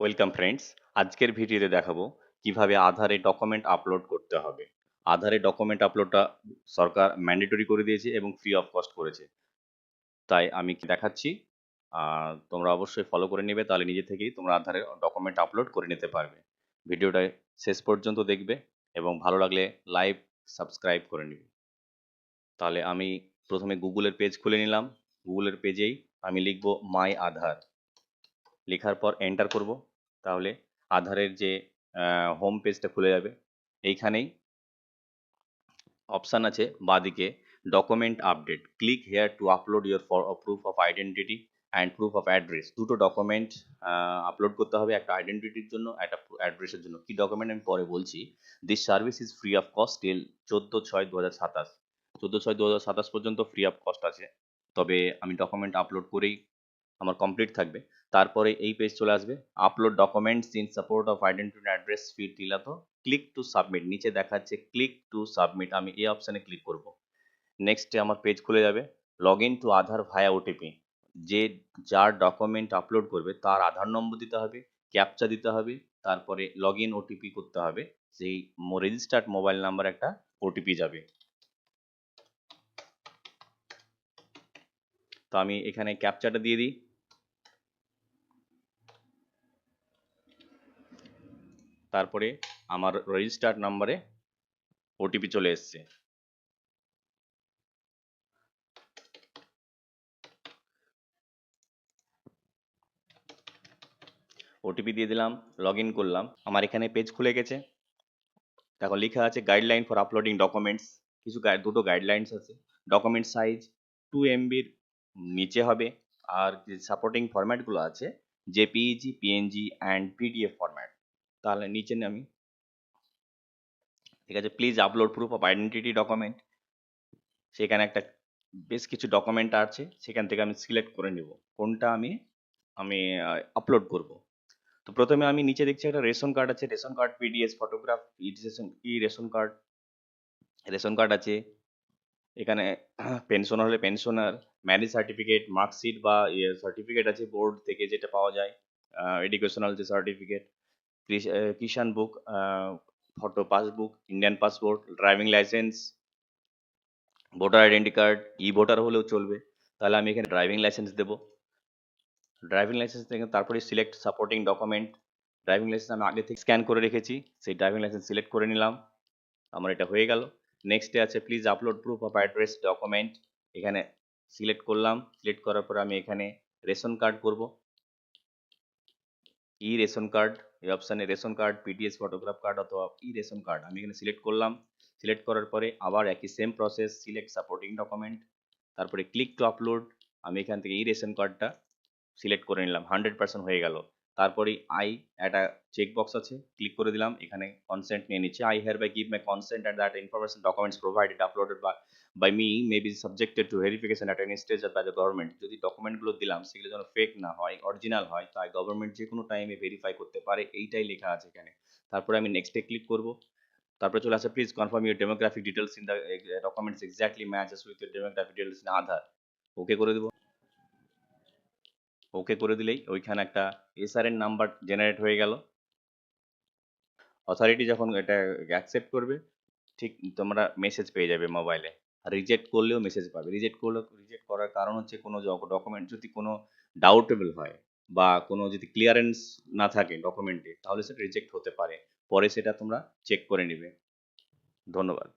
Welcome friends. আজকের ভিডিওতে দেখাবো কিভাবে আধারে ডকুমেন্ট আপলোড করতে হবে। আধারে ডকুমেন্ট আপলোডটা সরকার ম্যান্ডেটরি করে দিয়েছে এবং ফ্রি অফ কস্ট করেছে, তাই আমি দেখাচ্ছি। তোমরা অবশ্যই ফলো করে নেবে, তাহলে নিজে থেকেই তোমরা আধারে ডকুমেন্ট আপলোড করে নিতে পারবে। ভিডিওটা শেষ পর্যন্ত দেখবে এবং ভালো লাগলে লাইভ সাবস্ক্রাইব করে নিবে। তাহলে আমি প্রথমে গুগলের পেজ খুলে নিলাম। গুগলের পেজেই আমি লিখব মাই আধার। লেখার পর এন্টার করব, তাহলে আধারের যে হোম পেজটা খুলে যাবে। এইখানেই অপশান আছে বাঁদিকে document update, click here two upload your proof of identity and proof of address. দুটো ডকুমেন্ট আপলোড করতে হবে, একটা আইডেন্টিটির জন্য, একটা অ্যাড্রেসের জন্য। কি ডকুমেন্ট আমি পরে বলছি। This service is free of cost till 14/6/2027। 14/6/2027 পর্যন্ত ফ্রি অফ কস্ট আছে, তবে আমি ডকুমেন্ট আপলোড করেই আমার কমপ্লিট থাকবে। তারপরে এই পেজ চলে আসবে, upload documents in support of identity address field টিলাতো ক্লিক টু সাবমিট। নিচে দেখাচ্ছে ক্লিক টু সাবমিট, আমি এই অপশানে ক্লিক করব। নেক্সটে আমার পেজ খুলে যাবে, log in to Aadhaar via OTP. যার ডকুমেন্ট আপলোড করবে তার আধার নম্বর দিতে হবে, ক্যাপচা দিতে হবে, তারপরে লগ ইন ওটিপি করতে হবে। সেই রেজিস্টার্ড মোবাইল নাম্বার একটা ওটিপি যাবে। তো আমি এখানে ক্যাপচাটা দিয়ে দিই। তারপরে আমার রেজিস্টার্ড নাম্বারে ওটিপি চলে এসছে। ওটিপি দিয়ে দিলাম, লগ ইন করলাম, আমার এখানে পেজ খুলে গেছে। দেখো লেখা আছে গাইডলাইন ফর আপলোডিং ডকুমেন্টস। দুটো গাইডলাইন্স আছে। ডকুমেন্ট সাইজ 2 MB নিচে হবে, আর যে সাপোর্টিং ফরম্যাটগুলো আছে JPEG, PNG and PDF format. তাহলে নিচে আমি, ঠিক আছে, please upload proof of identity document. সেখানে একটা বেশ কিছু ডকুমেন্ট আছে, সেখান থেকে আমি সিলেক্ট করে নিব কোনটা আমি আমি আপলোড করব। তো প্রথমে আমি নিচে দেখছি একটা রেশন কার্ড আছে, ration card PDS photograph, e ration card আছে। এখানে পেনশনার হলে পেনশনার, ম্যারেজ সার্টিফিকেট, মার্কশিট বা সার্টিফিকেট আছে বোর্ড থেকে যেটা পাওয়া যায়, এডুকেশনাল যে certificate, Kisan book, photo passbook, Indian passport, driving licence, voter identity card, e voter হলেও চলবে। তাহলে আমি এখানে ড্রাইভিং লাইসেন্স দেবো। ড্রাইভিং লাইসেন্স থেকে তারপরে select supporting document. Driving licence আমি আগে থেকে স্ক্যান করে রেখেছি, সেই ড্রাইভিং লাইসেন্স সিলেক্ট করে নিলাম। আমার এটা হয়ে গেল। নেক্সটে আছে please upload proof of address document. এখানে সিলেক্ট করলাম, সিলেক্ট করার পরে আমি এখানে রেশন কার্ড করব। ই রেশন কার্ড, এই অপশানে ration card, PDS photograph card অথবা ই রেশন কার্ড আমি এখানে সিলেক্ট করলাম। সিলেক্ট করার পরে আবার একই same process, select supporting document, তারপরে ক্লিক টু আপলোড। আমি এখান থেকে ই রেশন কার্ডটা সিলেক্ট করে নিলাম, 100% হয়ে গেল। তারপরে একটা চেক বক্স আছে, ক্লিক করে দিলাম। এখানে কনসেন্ট নিয়ে নিচ্ছে, I hereby give my consent and that information documents provided uploaded by me may be subjected to verification at any stage by the government. যদি ডকুমেন্টগুলো দিলাম সেগুলো যেন ফেক না হয়, অরিজিনাল হয়, তাই গভর্নমেন্ট যে কোনো টাইমে ভেরিফাই করতে পারে, এইটাই লেখা আছে এখানে। তারপরে আমি নেক্সটে ক্লিক করব। তারপরে চলে আসে please confirm your demographic details in the documents exactly matches with your demographic details in Aadhaar. Okay করে দেবো। ওকে করে দিলেই ওইখানে একটা এসআরএন নাম্বার জেনারেট হয়ে গেল। অথরিটি যখন এটা অ্যাকসেপ্ট করবে, ঠিক তোমরা মেসেজ পেয়ে যাবে মোবাইলে। আর রিজেক্ট করলেও মেসেজ পাবে। রিজেক্ট করার কারণ হচ্ছে কোনো ডকুমেন্ট যদি কোনো ডাউটেবল হয় বা কোনো যদি ক্লিয়ারেন্স না থাকে ডকুমেন্টে, তাহলে সেটা রিজেক্ট হতে পারে। পরে সেটা তোমরা চেক করে নিবে। ধন্যবাদ।